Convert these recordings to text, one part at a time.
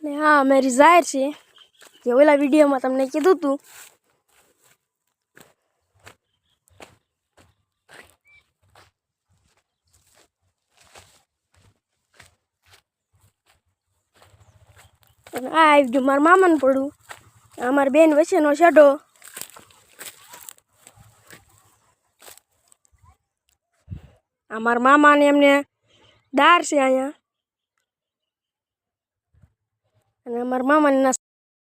ને હા અમારી જાહેર છે જે ઓલા વિડીયોમાં તમને કીધું હતું. અને આ આવી ગયું મારા મામાને પડું. અમારી બેન વચ્ચેનો શેઢો. અમારા મામાને એમને દાર છે અહીંયા. અને અમારા મામાની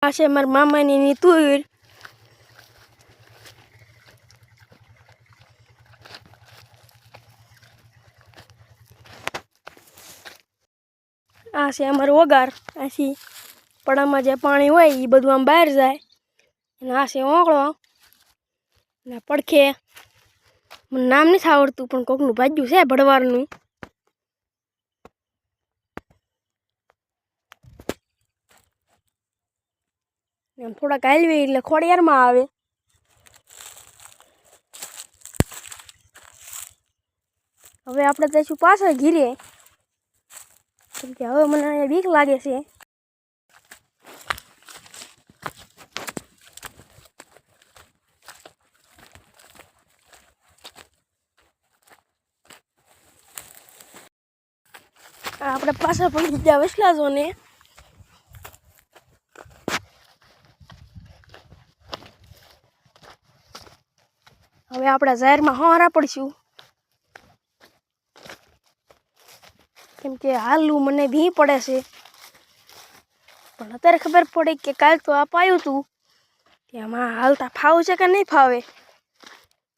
આ છે મારા મામાની તુર. આ છે અમારું વગાર. આથી પડામાં જે પાણી હોય એ બધું આમ બહાર જાય. અને આ છે ઓંકળો. અને પડખે મને નામ નથી આવડતું પણ કોકનું ભાગ્યું છે ભડવારનું. એમ થોડાક હાલવી એટલે ખોડિયારમાં આવે. હવે આપણે જઈશું પાછળ ઘીરે કેમ કે હવે મને અહીંયા બીક લાગે છે. આપણે પાછળ પડી ગયા વસલાજોને. હવે આપણે જાહેરમાં હોરા પડશું કેમ કે હાલવું મને ભી પડે છે. પણ અત્યારે ખબર પડી કે કાલ તો આપાયું હતું કે આમાં હાલતા ફાવે છે કે નહીં ફાવે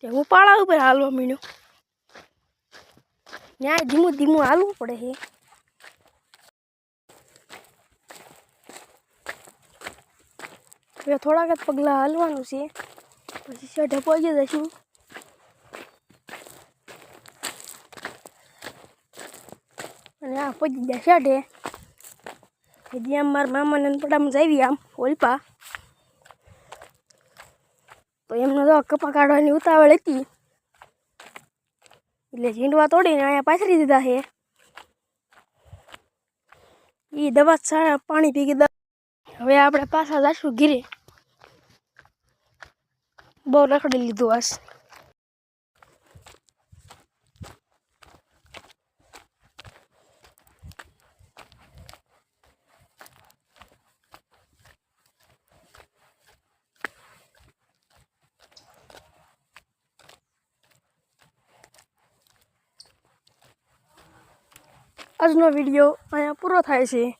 કે હું પાળા ઉપર હાલવા માંડ્યો. ત્યાં ધીમું ધીમું હાલવું પડે છે. હવે થોડાક જ પગલાં હાલવાનું છે પછી શેઢે પહોંચી જઈશું. અને આ પહોંચી ગયા શેઢે. હજી આમ મારા મામાને પડામાં જાવી આમ ઓલપા તો એમને તો કપા કાઢવાની ઉતાવળ હતી એટલે ઝીંડવા તોડીને અહીંયા પાથરી દીધા છે. એ દવા પાણી પી ગઈ. હવે આપણે પાછા જઈશું ઘીરે. બહુ રખડી લીધું આજ. આજનો વિડીયો અહીંયા પૂરો થાય છે.